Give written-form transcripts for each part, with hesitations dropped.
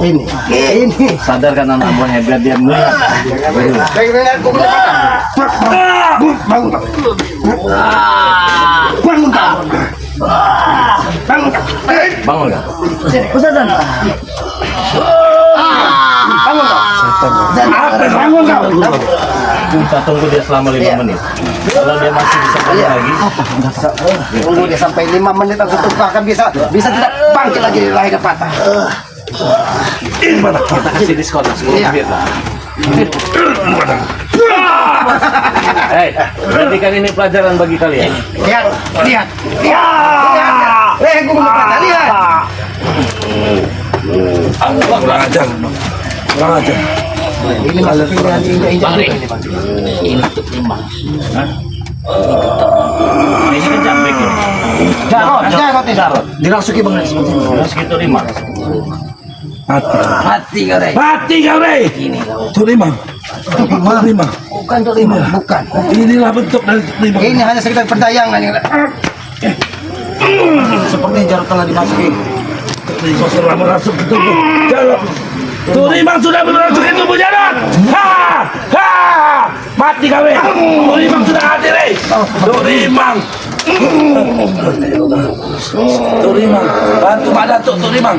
Ini. Sadarkan anak buahnya biar dia melihat. Bangun. Kita tunggu dia selama 5 menit. Kalau dia masih bisa bangun lagi, tunggu dia sampai 5 menit aku bahkan bisa tidak bangkit lagi dari lahir patah. ini mana? Kita kasih diskon 10 menit lah. Hei, jadikan ini pelajaran bagi kalian. Lihat. Gue mata lihat. Kurang ajar. Ini masukin dengan injak ini Bang. Ini untuk 5. Ini kan jambek ini. Jarot. Dirasuki Bang seperti ini. Dirasuki itu 5. Mati kau rey. Itu 5. Bukan untuk 5, bukan. Inilah bentuk dari 5. Ini hanya sekedar perdayangan. Seperti Jarot telah dimasuki. Kau telah merasuk ke tubuh Jarot. Turimang sudah merasuk ke tubuh Jarot. Mati kau rey. Turimang sudah mati rey. Turimang, bantu Pak Datuk Turimang.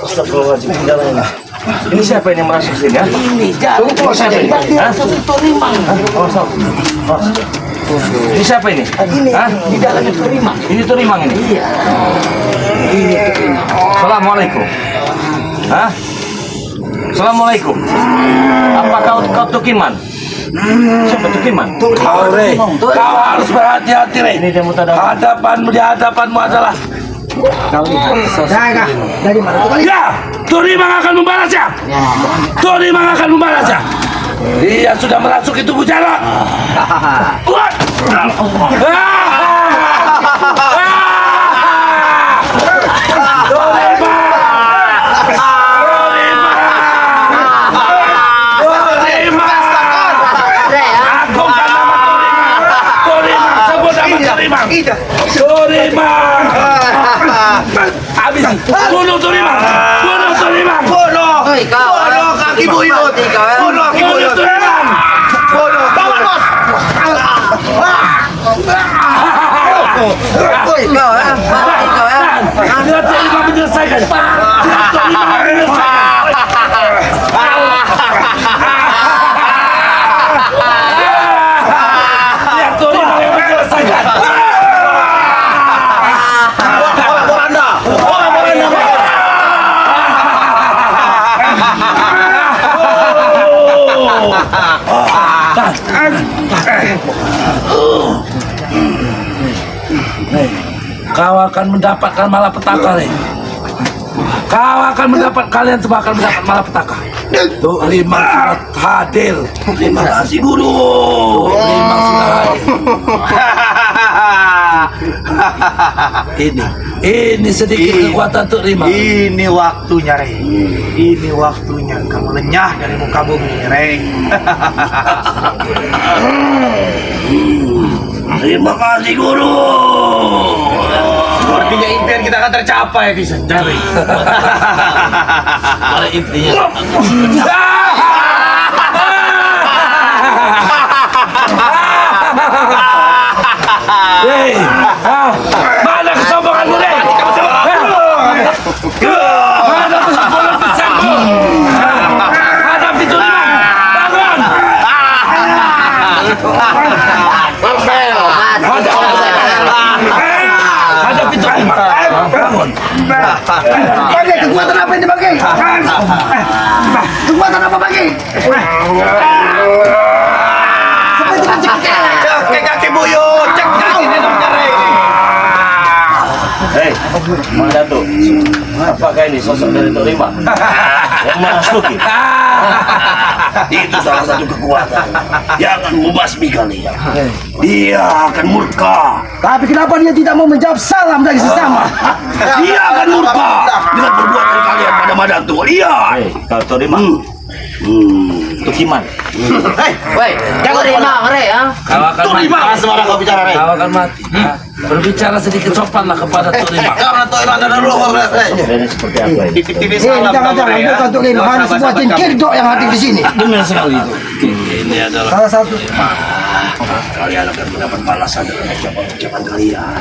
Astagfirullahaladzim, jalan ini. Ini siapa ini yang merasuk sini ya? Ini Jarot saja. Ini siapa ini? Di dalam itu Turimang. Ini Turimang ini? Iya. Ini Turimang. Assalamualaikum. Assalamualaikum. Apa kau Tukiman? Siapa Tukiman? Kau rey. Kau harus berhati-hati rey. Ini dia mutadawun. Di hadapanmu adalah Kau lihat. Dari mana tuh kali? ya. Turimang akan membalasnya. Dia sudah merasuk ke tubuh Jarot. Turimang. Habis. Bunuh Turimang. Hei kau. Bunuh kaki buyut. Bunuh kaki buyut. Turimang. Bawa bos. Hei kau ya. Dia Turimang menyelesaikan. Kau akan mendapatkan malapetaka, Rey. Kalian semua akan mendapat malapetaka. Turimang sudah hadir. Terima kasih guru. Turimang sudah hadir. Ini sedikit kekuatan Turimang. Ini waktunya, Rey. Ini waktunya kamu lenyah dari muka bumi, Rey. Terima kasih guru. Sepertinya impian kita akan tercapai, Vincent. Dari. Oleh intinya. Hei, mana kesombonganmu, Rey? Mana kesombongan besarmu? Hadapi Turimang. Bangun. Hadapi Turimang. Bangun. Pakai kekuatan apa ini pakai? Kekuatan apa pakai? Seperti Cek kaki buyut. Cek kaki hidupnya, Rey. Hei, Mang Datuk, apakah ini sosok dari Turimang yang merasuki? Itu salah satu kekuatan yang akan membasmi kalian. Dia akan murka. Tapi kenapa dia tidak mau menjawab salam dari sesama? Dia akan murka dengan perbuatan kalian pada Madatu. Lihat. Hei, kau Turimang, Tukiman. Woi, jangan terima, Re, ya. Kau akan mati. Sembarang kau bicara, Rey. Kau akan mati. Berbicara sedikit sopanlah kepada Tuk Lima. Jangan Tuk Lima ada dulu, Rey. Sebenarnya seperti apa ini? Titip-titip Eh, salam jangan kamu, Re, ya. bukan Tuk Lima, hanya semua jin kirdok yang hadir di sini. Benar sekali itu. Ini adalah Salah satu. Kalian akan mendapat balasan dengan ucapan-ucapan kalian.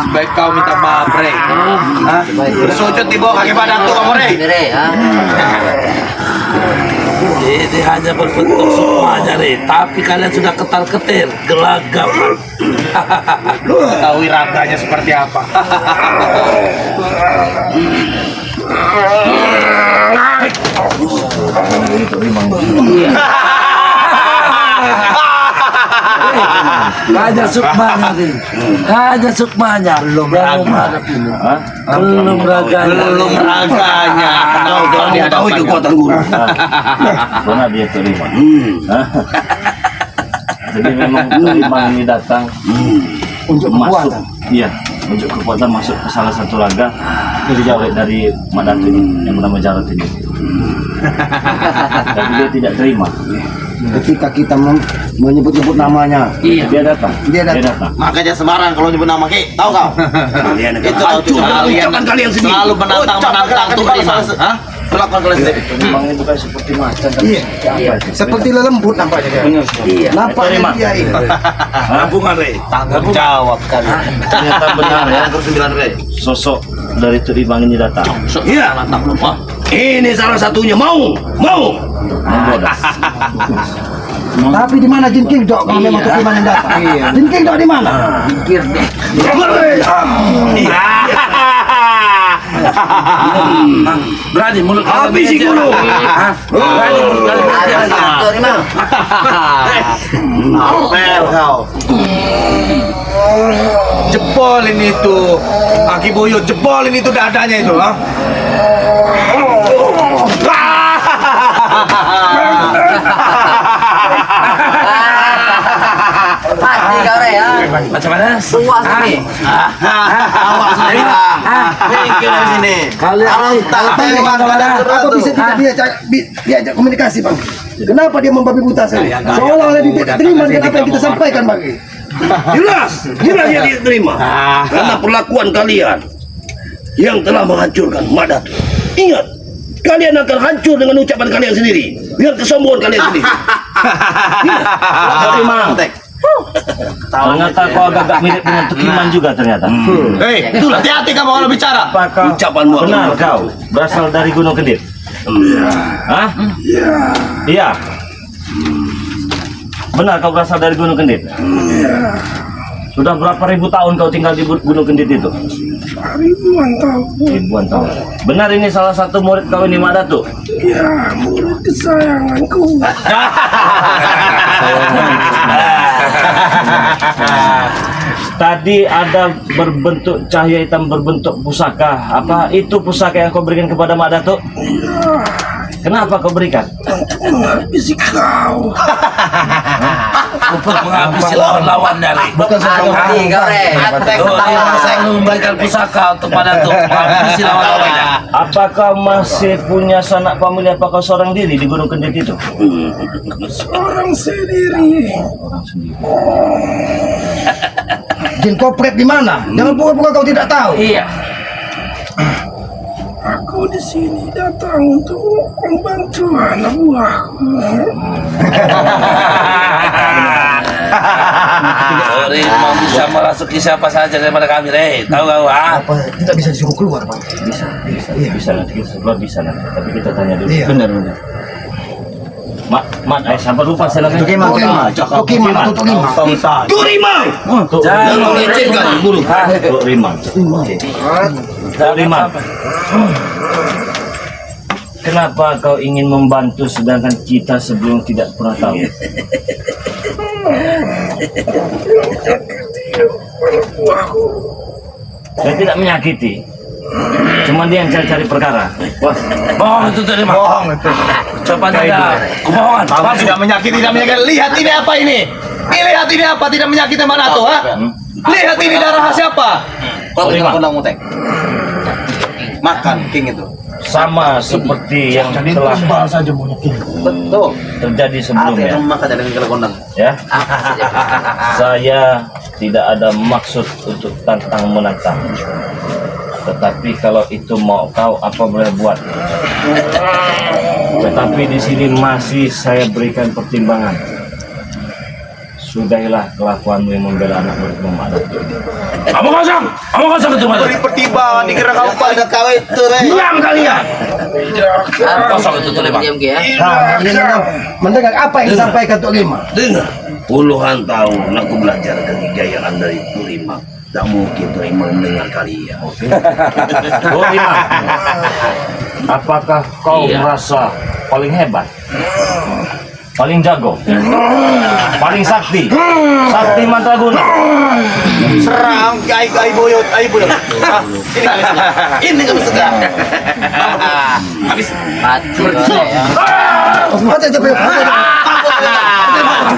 Sebaik kau minta maaf, Re. Bersujud di bawah kaki badan tuh kamu, Re. ini hanya berbentuk semuanya nih, tapi kalian sudah ketar-ketir, gelagap. Ketahui raganya seperti apa. Hanya sukmanya nih, hanya sukmanya. Belum raga. Belum raganya. Belum raganya. Kau belum mengetahui kekuatan guru. Benar dia terima. Jadi memang terima ini datang Untuk kekuatan. Iya, untuk kekuatan masuk ke salah satu raga dijauh dari Madatu ini yang bernama Jarot ini. Tapi dia tidak terima. Ketika kita menyebut-nyebut namanya, Dia datang. Dia datang. Makanya Semarang kalau nyebut nama Ki, tahu kau? Kalian itu hancur dengan ucapan kalian sendiri. Selalu menantang Tuk Lima. Hah? Melakukan kalian sendiri. Memang itu bukan seperti macan. tapi seperti apa itu? Seperti lelembut nampaknya dia. Benar. Nampaknya Terima. dia ini. Gabungan, Rey. Tanggung jawab kalian. Ternyata benar ya. Sembilan, Rey. Sosok dari Turibang ini datang. Iya. Ini salah satunya mau. Membodas. Tapi di mana Jin Kirdok kalau memang Tuk Lima yang datang? Jin Kirdok di mana? Berani mulut kalian Habisi mengejar. guru. Berani mulut kalian mengejar. Apel kau. Jebolin itu. Aki Boyo jebolin itu dadanya itu, ha? Mati kau Re ya. Macam mana? Puas nih. Awas lagi. Pinggir dari sini. Kalian Apa bisa tidak diajak komunikasi, Bang? Kenapa dia membabi buta saya? Seolah-olah dia tidak terima dengan apa yang kita sampaikan, Bang. Jelas dia tidak terima. Karena perlakuan kalian yang telah menghancurkan Madatu. Ingat, kalian akan hancur dengan ucapan kalian sendiri. Dengan kesombongan kalian sendiri. Turibang. Ternyata kau agak mirip dengan Tukiman juga ternyata. Hei, itulah hati-hati kamu kalau bicara. Apakah Ucapanmu akan benar melekat. kau berasal dari Gunung Kedit? Hah? Iya. Benar kau berasal dari Gunung Kendit? Sudah berapa ribu tahun kau tinggal di Gunung Kendit itu? Ribuan tahun. Benar ini salah satu murid kau ini Madatu? Ya, murid kesayanganku. Tadi ada berbentuk cahaya hitam berbentuk pusaka. Apa itu pusaka yang kau berikan kepada Madatu? Kenapa kau berikan? Menghabisi kau. untuk menghabisi lawan-lawan dari. Bukan satu Mati kau Re. Saya memberikan pusaka untuk pada untuk menghabisi lawan-lawannya. Apakah masih punya sanak famili? Apakah seorang diri di Gunung Kendit itu? Seorang sendiri. Jin kopret di mana? Jangan pura-pura kau tidak tahu. Iya. Aku di sini datang untuk membantu anak buahku. Sorry, mau bisa merasuki siapa saja daripada kami, Rey. Tahu kau, ah? Apa tidak bisa disuruh keluar, Bang? Bisa nanti kita keluar bisa nanti. Tapi kita tanya dulu. Iya. Benar. Mat, siapa lupa saya namanya? Tukima. Tuk Rimang. Jangan mengecilkan guru. Tuk Rimang. Tuk Rimang. Kenapa kau ingin membantu sedangkan kita sebelum tidak pernah tahu? Saya tidak menyakiti. Cuma dia yang cari-cari perkara. Wah, Bohong itu tadi mah. Bohong itu. Coba ada kebohongan. Kamu tidak menyakiti, tidak menyakiti. Lihat ini apa ini? Lihat ini apa? Tidak menyakiti mana tuh, ha? Lihat ini darah siapa? Tuk Rimang. Makan king itu. Sama seperti yang telah Betul. terjadi sebelumnya. Ya, saya tidak ada maksud untuk tantang menantang. Tetapi kalau itu mau tahu apa boleh buat. Tetapi di sini masih saya berikan pertimbangan. Sudahilah kelakuanmu yang membela anak berkemah. Kamu kosong itu mana? Beri pertimbangan dikira kamu pada kawin itu, Diam kalian. Kosong itu tuh Diam ya. Mendengar apa yang disampaikan Tuk Lima. Dengar, puluhan tahun aku belajar kejayaan dari Tuk Rimang. Tak mungkin Tuk Rimang mendengar kalian. Tuk Rimang, apakah kau merasa paling hebat? Paling jago? Paling sakti? Sakti mantraguna? serang ai boyot. Ini kamu suka. Habis. Mati kau ya. Mati tapi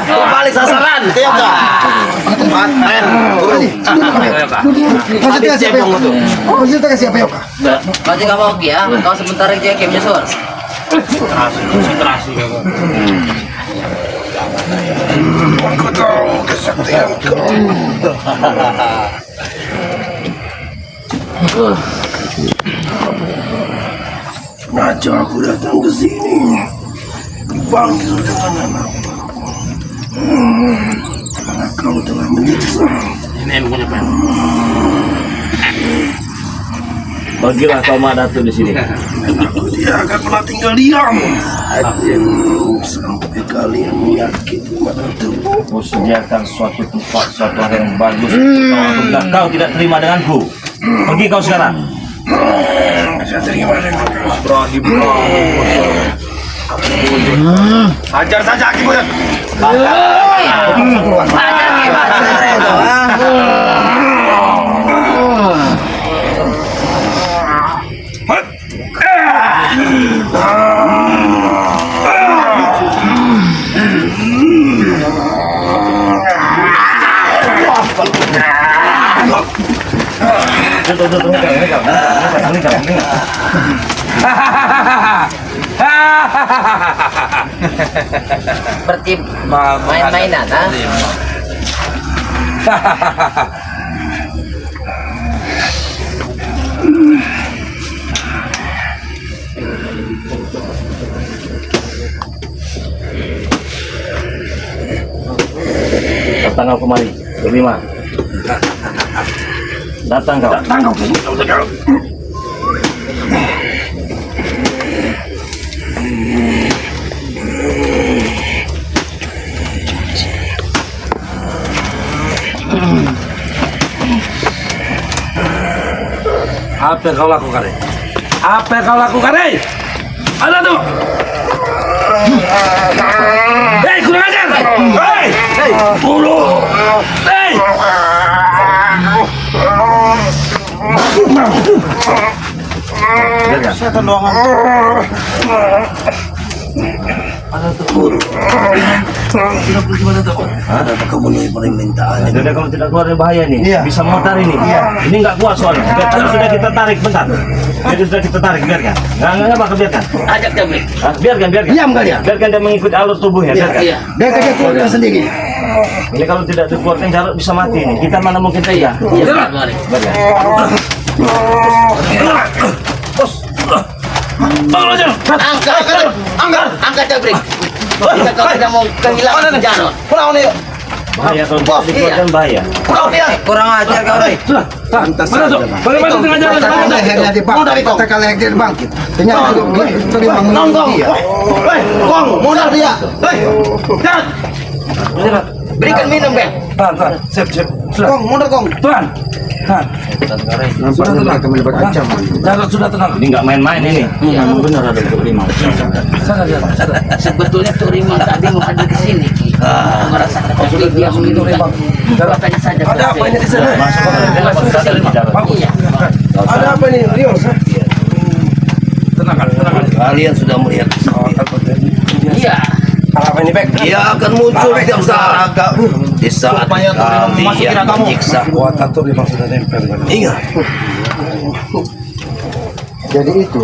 Balik sasaran. Tiap dah. Maksudnya siapa yang itu? Maksudnya siapa yang? Kau juga mau ya? Kau sebentar aja game nyusul. Konsentrasi kamu. Aku tahu kesaktianku. Sengaja aku datang ke sini. Dipanggil dengan anakku. Karena kau telah menyiksa. Ini yang punya pen. Bagilah kau Madatu di sini. Aku tidak akan pernah tinggal diam. Sampai kalian menyakiti Madatu. Aku sediakan suatu tempat, suatu hal yang bagus. Apabila kau tidak terima denganku, pergi kau sekarang. Saya terima dengan kau. Berani Hajar saja Aki boyot. Seperti main-mainan, ha? Datang kau kemari, berlima. Datang kau. Apa yang kau lakukan? Apa yang kau lakukan? Ada tuh. Hei, kurang ajar. Hei, bulu. Hei. Setan doang. Ada tuh bulu. Tidak perlu gimana tuh? Ada apa kamu nih permintaan? Jadi kalau tidak keluar dari bahaya nih, Iya. bisa motor ini. Ini nggak kuat soalnya. Sudah kita tarik bentar. Jadi sudah kita tarik, biarkan. Nggak apa, biarkan. Ajak kami. Biarkan. Diam kalian. Biarkan dia mengikuti alur tubuhnya. Biarkan. Iya. Dia kerja keluarga sendiri. Ini kalau tidak dikeluarkan Jarot bisa mati ini. Kita mana mungkin tidak. Iya, mari. Biarkan. Bangun aja. Angkat jabrik. Jika kau tidak mau kehilangan Jarot. Pulang nih. Bahaya kalau dikeluarkan bahaya. Kau lihat. Kurang ajar kau nih. Pantas saja, Bang. Bagaimana tengah jalan? Katakan lehernya dibangkit. Katakan lehernya dibangkit. Ternyata terima menunggu dia. Hei, Kong, mundur dia. Hei, jangan. Berikan minum, Bang. Tahan. Sip. Kong, mundur Kong. Tahan. Nampaknya mereka mendapat ancaman. Jangan, sudah tenang. Ini nggak main-main ini. Iya. Benar ada Tuk Rimang. Sana. Sebetulnya Tuk Rimang tadi mau hadir ke sini. Merasakan kopi dia begitu Rimang. Makanya saja. Ada apa ini di sana? Iya. Ada apa ini, Rio? Tenang. Kalian sudah melihat Iya. Apa ini, Bek? dia akan muncul setiap saat. Di saat kami yang menyiksa. Kekuatan tuh memang sudah nempel. Ingat, Jadi itu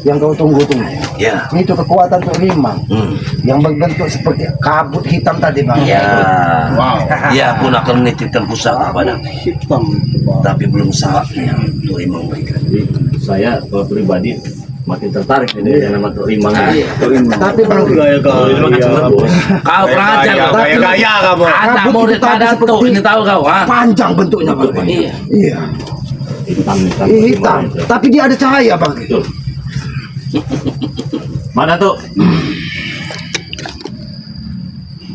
yang kau tunggu-tunggu. ya. Itu kekuatan Tuk Rimang yang berbentuk seperti kabut hitam tadi, Bang. Ya, dia pun akan menitipkan pusaka padaku. Hitam. Tapi belum saatnya Tuk Rimang berikan. Jadi saya kalau pribadi makin tertarik nih dengan nama Tuk Rimang ini. Tapi Bang, Tuk Rimang kan sangat bos. Kau perajar Gaya kamu. Ada Kabut murid hitam ada seperti- tuh, ini tahu kau, ha? panjang bentuknya, Bang. Iya. Iya. Hitam. Tapi dia ada cahaya, Bang. Betul. Mana tuh?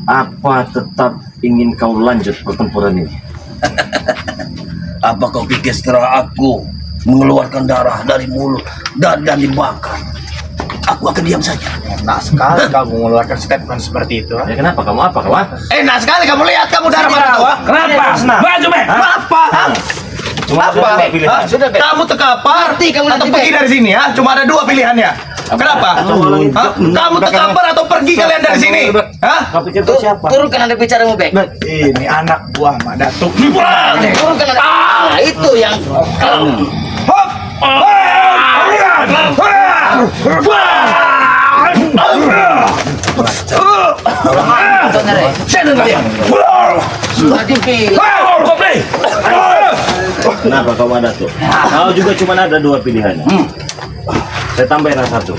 Apa tetap ingin kau lanjut pertempuran ini? Apa kau pikir setelah aku mengeluarkan darah dari mulut dan dibakar, aku akan diam saja? Enak sekali kamu mengeluarkan statement seperti itu. Ya kenapa kamu apa kamu? Enak sekali kamu lihat kamu darah mana tuh? Kenapa? Maju, Bek. Apa? Cuma ada Apa? dua pilihan. Sudah, Bek. Kamu tekapar Ngerti kamu atau nanti, pergi Bek. dari sini ya? Cuma ada dua pilihannya. Kenapa? Hah? Kamu tekapar atau pergi kalian dari sini? Hah? Kau pikir kau siapa? Turunkan anda bicaramu, Bek. Ini anak buah Mak Datuk. Turunkan anda. Ah, itu yang. Hop! Saya kalian. Tadi Kenapa kau ada tuh? Kau juga cuma ada dua pilihan. Saya tambahin yang satu.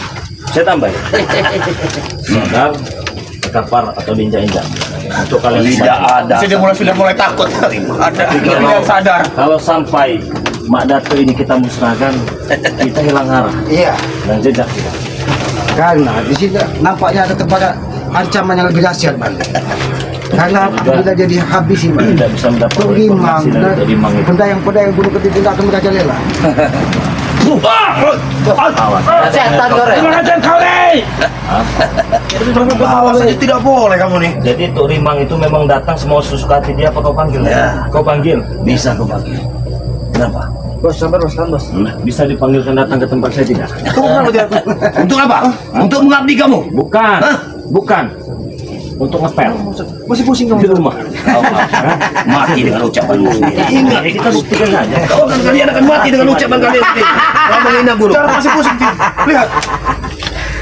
Saya tambahin. Sadar, tekapar atau injak-injak. Untuk kalian Tidak ada. Sudah mulai takut. Ada yang sadar. Kalau sampai Mak Dato ini kita musnahkan, kita hilang arah Iya. dan jejak kita. Karena di sini nampaknya ada kepada ancaman yang lebih dahsyat, Bang. Karena bila dia dihabisi, Bang, Tidak bisa mendapat Tuk Rimang informasi dari Tuk Rimang itu. pedayang-pedayang gunung kediri tidak akan merajalela. Awas. setan goreng. Bawa saja tidak boleh kamu nih. Jadi Tuk Rimang itu memang datang semua sesuka hati dia apa kau panggil? Ya. Kau panggil. Bisa kau panggil. Kenapa? Bos, sabar, Bos, tahan, Bos. Bisa dipanggilkan datang ke tempat saya tidak? Untuk apa? Untuk mengabdi kamu? Bukan. Bukan. Untuk ngepel. Masih pusing kamu Di rumah. Mati dengan ucapanmu sendiri. Ingat, kita buktikan saja. Kalian akan mati dengan ucapan kalian sendiri. Kamu menghina guru. Masih pusing. Lihat.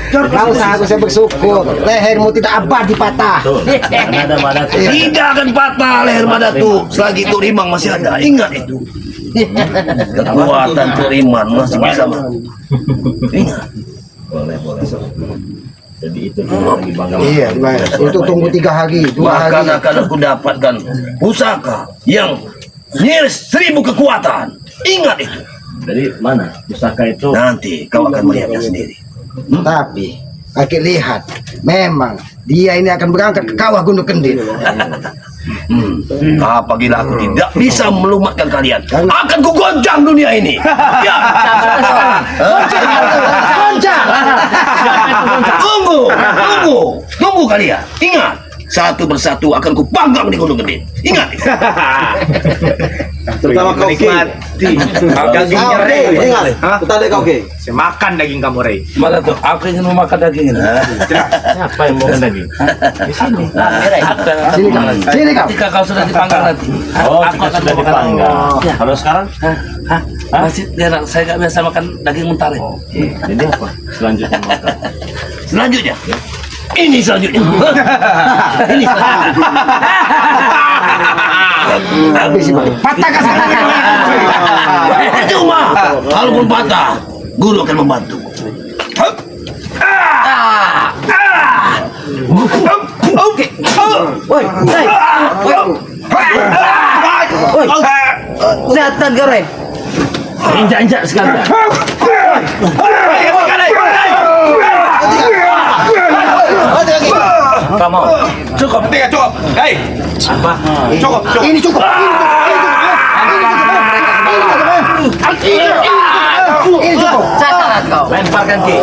Kau seharusnya bersyukur. Lehermu tidak abadi patah. Betul. Karena ada mana tuh. Tidak akan patah leher Madatu selagi Tuk Rimang masih ada. Ingat itu. Kekuatan Tuk Rimang masih bisa. Ingat. Boleh. Jadi itu kita lagi bangga. Iya, dibayar. Untuk tunggu 3 hari, 2 Bahkan hari. akan aku dapatkan pusaka yang nyaris 1000 kekuatan. Ingat itu. Jadi mana pusaka itu? Nanti kau akan melihatnya sendiri. Tapi kakek lihat, memang dia ini akan berangkat ke kawah Gunung Kendit. Apabila aku tidak bisa melumatkan kalian, akan kugoncang dunia ini. Ya. Goncang. Tunggu kalian. Ingat, satu persatu akan kupanggang di Gunung Gede. Ingat. Terutama kau mati. Dagingnya Rey. Ingat, Kita ada kau Ki. Saya makan daging kamu Rey. Mana tuh? Aku ingin memakan daging ini. Siapa yang mau daging? Di sini. sini kau. Sini kau. Ketika kau sudah dipanggang nanti. Oh, aku kita akan sudah memakan. dipanggang. Ya. Kalau sekarang? Hah? Masih jarang. Saya nggak biasa makan daging mentah. Rey. Oke. Jadi apa? Selanjutnya makan. Selanjutnya. Ini selanjutnya. Ini selanjutnya. Habis, Bang. Patahkan sekarang. Percuma. Kalaupun patah, guru akan membantu. Oke. Woi, setan kau re. Injak-injak sekalian. Kamu Cukup, tiga cukup. Hei, apa? cukup. Ini cukup. Ini cukup. Setan kau. Lemparkan ki.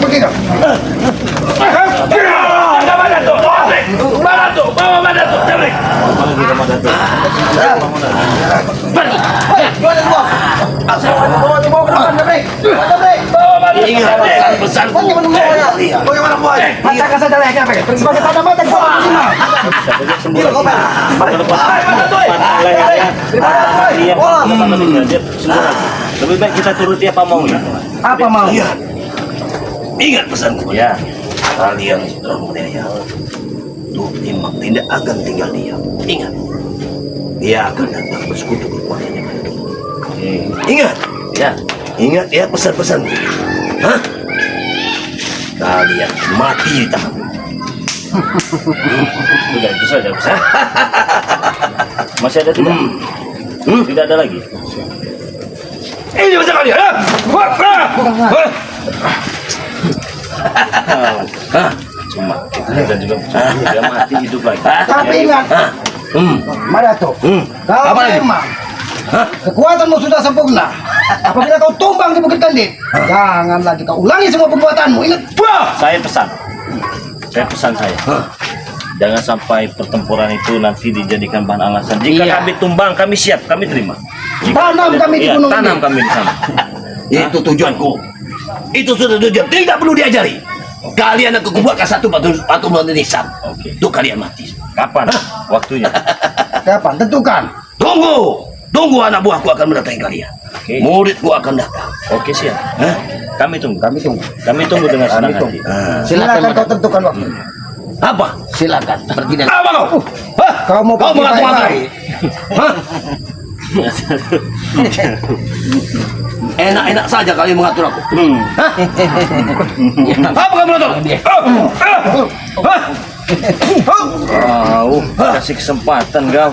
Pergi kau. Ingat pesan-pesanku. Bagaimana boy? Katakan saja lah apa? Sebagai tanda mata kau terima. Lebih baik kita turuti apa maunya. Apa mau? Ingat pesanku. Ya. Kalian sudah menganiaya. Tuh Imam tidak akan tinggal diam. Ingat. Dia akan datang bersekutu kepadanya. Ingat. Ya. Ingat ya pesan-pesanku. Hah? Kalian mati di tanganku. Sudah itu saja. Ustaz. Masih ada tidak? Tidak ada lagi. Ini pesan kalian. Cuma kita juga dia mati hidup lagi. Tapi ingat, Madato, kau Apa lagi? memang kekuatanmu sudah sempurna. Apabila kau tumbang di Bukit Kandit, jangan lagi kau ulangi semua perbuatanmu. Ingat, Saya pesan saya. Jangan sampai pertempuran itu nanti dijadikan bahan alasan. Jika Iya. kami tumbang, kami siap, kami terima. Tanam kami di gunung tanam ini. kami di sana. Itu tujuanku. Itu sudah tujuan. Tidak perlu diajari. Kalian aku buatkan satu batu nisan. Oke. Itu kalian mati. Kapan waktunya? Kapan? Tentukan. Tunggu anak buahku akan mendatangi kalian. Oke. Muridku akan datang. Oke siap. Hah? Kami tunggu. Kami tunggu. Kami tunggu dengan senang hati. Silakan kau tentukan waktu. Apa? Silakan pergi dan Apa kau? Hah? Kau mau Kau pergi mengaku apa? baik-baik. Hah? Enak-enak saja kalian mengatur aku. Hah? Apa kamu mengatur? Hah? Wow, kasih kesempatan kau.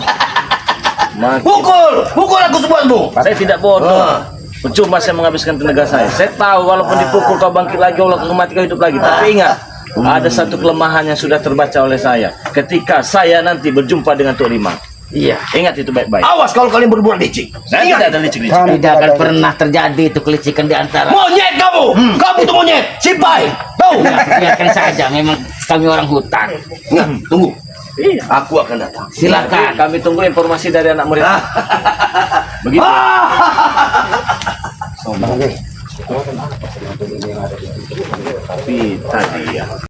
Mati. Pukul aku sebuahmu. Saya tidak bodoh. Percuma saya menghabiskan tenaga saya. Saya tahu walaupun dipukul kau bangkit lagi, walaupun kau mati kau hidup lagi. Tapi ingat, ada satu kelemahan yang sudah terbaca oleh saya. Ketika saya nanti berjumpa dengan Tuk Rimang. Iya. Ingat itu baik-baik. Awas kalau kalian berbuat licik. Saya tidak ada licik-licik. Kami Tidak akan pernah terjadi itu kelicikan di antara. Monyet kamu! Kamu tuh monyet! Simpai! Tahu? Biarkan saja, memang kami orang hutan. Nah, tunggu. Iya. Aku akan datang. Silakan. Kami tunggu informasi dari anak murid. Begitu. Tapi tadi ya.